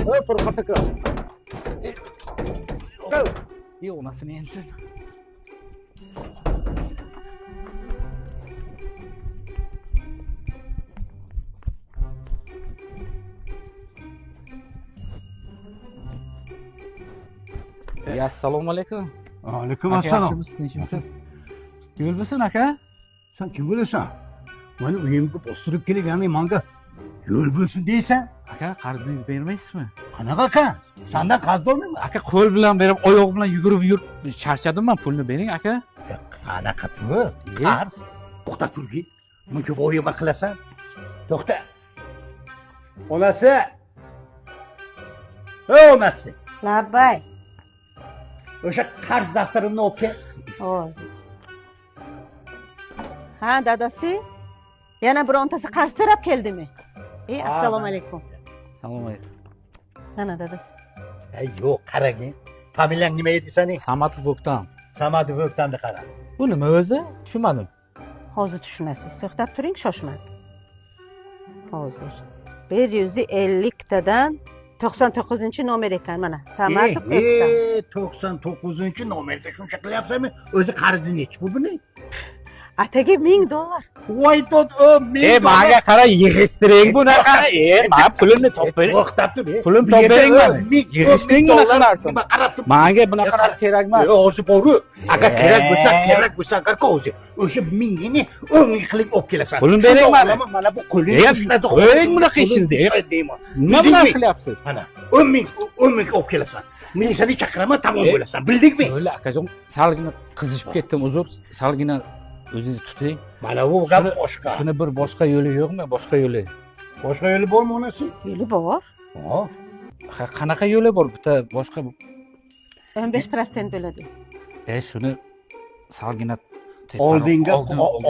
Fırkat aka. Yok nasıl yensin? Ya assalomu alaykum. Aleyküm Aka assalom. yaxshimisiz, nechimisiz? Yo'lbisin aka? Sen kim bo'lasan? Mani uyimga bostirib kelib, ya'ni menga yo'l bo'lsin deysan? Aka qarzni bermaysizmi? Qanaqa qarz? Sendan qarz olmayman. Aka qo'l bilan berib, oyoq bilan yugurib charchadim men, pulni bering aka. Qanaqa pul? Qarz? To'xta turgin. Muncha voyima qilasan? To'xta. Onasi. Onasi. Labbay. O'sha qarz daftarimni olib kel. Hozir. Ha, dadasi? Yana birontasi qarz so'rab keldimi? Assalomu alaykum. Assalomu alaykum. Mana dadasi. Yo'q, qaragin. Familiyang nima edi sening? Samatov bo'ptam. Samadov o'ttamni qara. Bu nima o'zi? Tushunmadim. Hozir tushunasiz. To'xtab turing, shoshmang. Hozir 150 tadan 99-nomer ekan mana. Samatov o'ttam. 99-nomerga shuncha qilyapsanmi? O'zi qarzi nechi bu buni? Ataga $1000. Voy tot o men. Menga qara yig'ishtiring bunaqa. Men pulimni topib To'xtabdi be. Pulim topib bering mana. Yig'ishtiring bunaqa narsani. Nima qarabdi? Menga bunaqa narsa kerak emas. O'zi boru. Agar kerak bo'lsa qarqovzi. O'sha 1000 ni 10 qilib olib kelasan. Pulim bering mana. Mana bu qo'lingni ushladi. Qo'ying bunaqa ishingizda. Nima bilan qilyapsiz? Mana 10 qilib kelasın. Milisani chaqiraman, tamom bo'lasan. Bildingmi? O'yla akajon, salgina qizishib ketdim, uzr. Salgina o'zingizni tuting. Mana bu gap boshqa. Buni bir boshqa yo'li yo'qmi? Boshqa yo'li. Boshqa yo'li bormi onasi? Yo'li bor. Qanaqa yo'li bor? Bitta boshqa 15% bo'ladi. Shuni salgina oldinga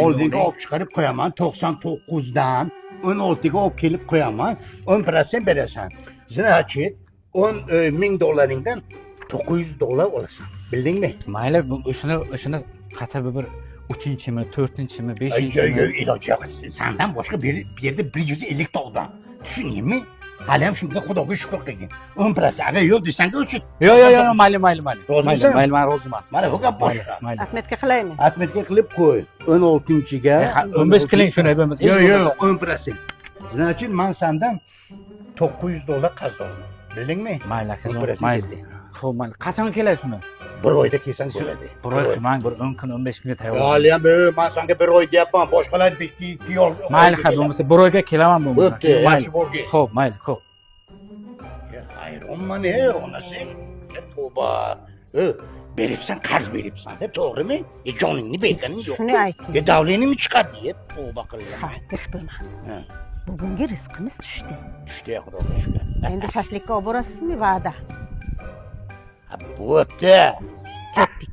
olib chiqarib qo'yaman. 99 dan 16 ga olib kelib qo'yaman. 10% berasan. Значит, $10,000 $900 olasan. Bildingmi? Mayli, o'shani qata bir 3-mi, 4-mi, 5-mi? Yo'q, iloji yo'q. Sendan boshqa bir yerda 150 dollar. Tushundingmi? Hali ham shunga Xudoga shukr qilgin. 10% agar yo'q desang o'chit. Yo'q, mayli. Mayli, men roziman. Mana bu gap boshqa. Ahmedga qilaymi? Ahmedga qilib qo'y. 16-ga 15 qiling shuni bo'lmasa. Yo'q, 10%. Значит, men sendan $900 qarz olaman. Bildingmi? Mayli akajon, mayli. Xo'p, mayli. Qachon keladi shuni? Bir oyda kelsang bo'ladi. Bir oy, men bir 10 kun, 15 kunga tayyor. Hali ham men senga bir oy deyapman. Boshqalar tiyol. Mayli, bo'lmasa bir oyga kelaman bo'lmasa. Bo'pti, yaxshi bo'lgin. Xo'p, mayli, xo'p. Hayronman, onasi. Tavba. Beribsan, qarz beribsan-da, to'g'rimi? Joningni berganing yo'q. Shuni ayting. Davleningni chiqardi, tavba qildim. Ha, ziq bo'lma. Bugungi rizqimiz tushdi. Tushdi, Xudoga shukr. Endi shashlikka olib borasizmi, va'da? Bo'pti. Ketdik.